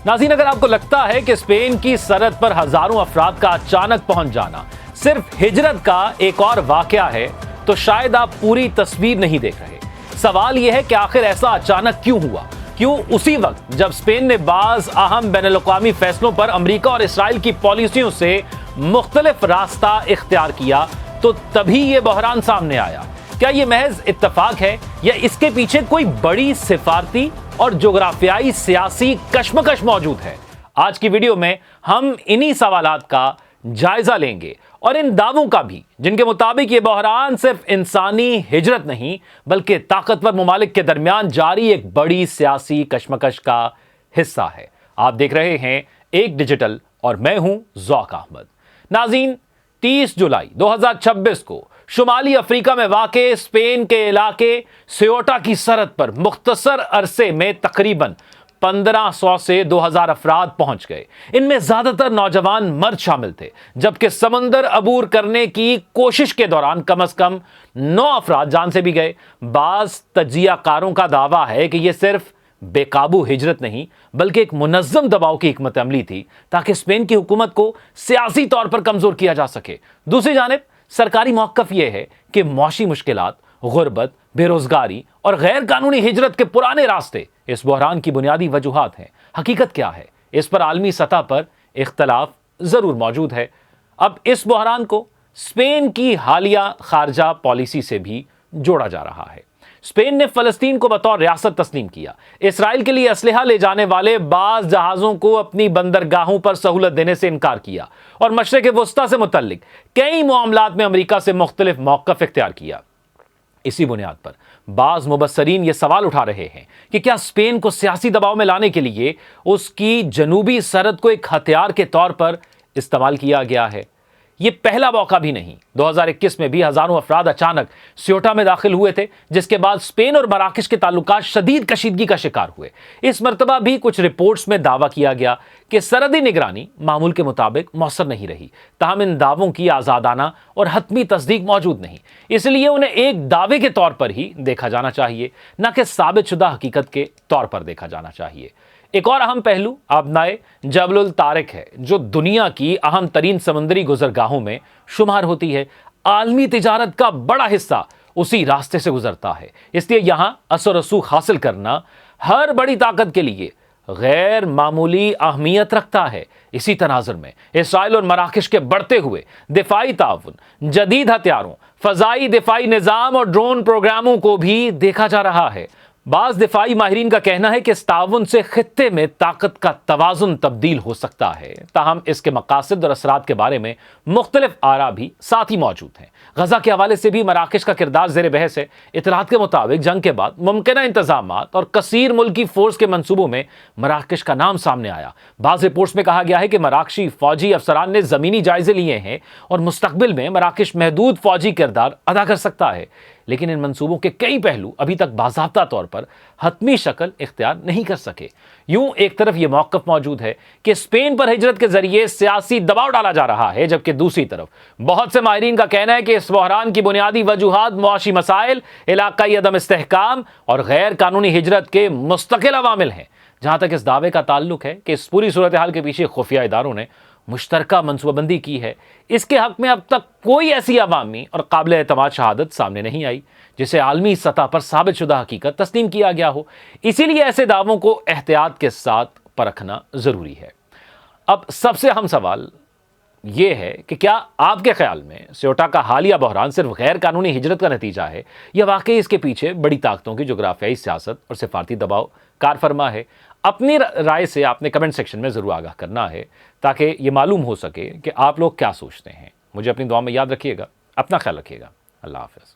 नाज़रीन, अगर आपको लगता है कि स्पेन की सरहद पर हजारों अफराद का अचानक पहुंच जाना सिर्फ हिजरत का एक और वाकया है, तो शायद आप पूरी तस्वीर नहीं देख रहे। सवाल यह है कि आखिर ऐसा अचानक क्यों हुआ? क्यों उसी वक्त जब स्पेन ने बाज अहम बैनुल-अक़वामी फैसलों पर अमेरिका और इसराइल की पॉलिसियों से मुख्तलिफ रास्ता इख्तियार किया, तो तभी यह बहरान सामने आया? क्या यह महज इत्तफाक है या इसके पीछे कोई बड़ी सिफारती और जोग्राफियाई सियासी कशमकश मौजूद है? आज की वीडियो में हम इन्हीं सवालात का जायजा लेंगे और इन दावों का भी, जिनके मुताबिक ये बहरान सिर्फ इंसानी हिजरत नहीं बल्कि ताकतवर ममालिक के दरमियान जारी एक बड़ी सियासी कशमकश का हिस्सा है। आप देख रहे हैं एक डिजिटल और मैं हूं ज़ौक अहमद। नाज़रीन, 30 जुलाई 2026 को शुमाली अफ्रीका में वाक़े स्पेन के इलाके सियोटा की सरहद पर मुख्तसर अरसे में तकरीबन 1500 से 2000 अफराद पहुंच गए। इनमें ज्यादातर नौजवान मर्द शामिल थे, जबकि समंदर अबूर करने की कोशिश के दौरान कम से कम 9 अफराद जान से भी गए। बाज तजियाकारों का दावा है कि यह सिर्फ बेकाबू हिजरत नहीं बल्कि एक मुनज़्ज़म दबाव की हिकमत अमली थी, ताकि स्पेन की हुकूमत को सियासी तौर पर कमजोर किया जा सके। दूसरी जानिब सरकारी मौक़िफ़ यह है कि मौशी मुश्किलात, गुर्बत, बेरोजगारी और गैर कानूनी हिजरत के पुराने रास्ते इस बहरान की बुनियादी वजूहात हैं। हकीकत क्या है, इस पर आलमी सतह पर इख्तलाफ जरूर मौजूद है। अब इस बहरान को स्पेन की हालिया खारजा पॉलिसी से भी जोड़ा जा रहा है। स्पेन ने फलस्तीन को बतौर रियासत तस्लीम किया। इसराइल के लिए असलहा ले जाने वाले बाज जहाज़ों को अपनी बंदरगाहों पर सहूलत देने से इनकार किया और मशरिक़ वस्ता से मुतल्लिक कई मामलात में अमेरिका से मुख्तलिफ मौक़िफ़ इख्तियार किया। इसी बुनियाद पर बाज मुबस्सरीन ये सवाल उठा रहे हैं कि क्या स्पेन को सियासी दबाव में लाने के लिए उसकी जनूबी सरहद को एक हथियार के तौर पर इस्तेमाल किया गया है? ये पहला मौका भी नहीं। 2021 में भी हजारों अफराद अचानक सियोटा में दाखिल हुए थे, जिसके बाद स्पेन और मराकश के ताल्लुकात शदीद कशीदगी का शिकार हुए। इस मरतबा भी कुछ रिपोर्ट्स में दावा किया गया कि सरहदी निगरानी मामूल के मुताबिक मौसर नहीं रही। ताहम इन दावों की आज़ादाना और हतमी तस्दीक मौजूद नहीं, इसलिए उन्हें एक दावे के तौर पर ही देखा जाना चाहिए, न कि साबित शुदा हकीकत के तौर पर देखा जाना चाहिए। एक और अहम पहलू आबनाए जबल तारिक है, जो दुनिया की अहम तरीन समुद्री गुजरगाहों में शुमार होती है। आलमी तिजारत का बड़ा हिस्सा उसी रास्ते से गुजरता है, इसलिए यहां असर रसूख हासिल करना हर बड़ी ताकत के लिए गैर मामूली अहमियत रखता है। इसी तनाजुर में इसराइल और मराकश के बढ़ते हुए दिफाई ताउन, जदीद हथियारों, फजाई दिफाई निज़ाम और ड्रोन प्रोग्रामों को भी देखा जा रहा है। बाज़ दिफाई माहिरीन का कहना है कि इस ताउन से खित्ते में ताकत का तवाज़ुन तब्दील हो सकता है। ताहम इसके मकासद और असरात के बारे में मुख्तलिफ आरा भी साथ ही मौजूद हैं। गजा के हवाले से भी मराकश का किरदार ज़ेर बहस है। इतलात के मुताबिक जंग के बाद मुमकिन इंतजामात और कसीर मुल्की फोर्स के मंसूबों में मराकश का नाम सामने आया। बाज़ रिपोर्ट्स में कहा गया है कि मराकशी फौजी अफसरान ने ज़मीनी जायजे लिए हैं और मुस्तकबिल में मराकश महदूद फौजी किरदार अदा कर सकता है, लेकिन इन मंसूबों के कई पहलू अभी तक बाज़ाब्ता तौर पर हतमी शक्ल इख्तियार नहीं कर सके। यूं एक तरफ यह मौक़िफ़ मौजूद है कि स्पेन पर हिजरत के जरिए सियासी दबाव डाला जा रहा है, जबकि दूसरी तरफ बहुत से माहिरीन का कहना है कि इस बहरान की बुनियादी वजूहात मुआशी मसाइल, इलाकाई अदम इस्तेहकाम और गैर कानूनी हिजरत के मुस्तकिल अवामिल हैं। जहां तक इस दावे का ताल्लुक है कि इस पूरी सूरत हाल के पीछे खुफिया इदारों ने मुश्तरका मनसूबाबंदी की है, इसके हक में अब तक कोई ऐसी अवामी और काबिल एतमाद शहादत सामने नहीं आई जिसे आलमी सतह पर साबित शुदा हकीकत तस्लीम किया गया हो। इसीलिए ऐसे दावों को एहतियात के साथ परखना ज़रूरी है। अब सबसे अहम सवाल ये है कि क्या आपके ख्याल में सियोटा का हालिया बहरान सिर्फ गैर कानूनी हिजरत का नतीजा है या वाकई इसके पीछे बड़ी ताकतों की जोग्राफियाई सियासत और सिफारती दबाव कार फरमा है? अपनी राय से आपने कमेंट सेक्शन में ज़रूर आगाह करना है, ताकि ये मालूम हो सके कि आप लोग क्या सोचते हैं। मुझे अपनी दुआ में याद रखिएगा। अपना ख्याल रखिएगा। अल्लाह हाफ़िज़।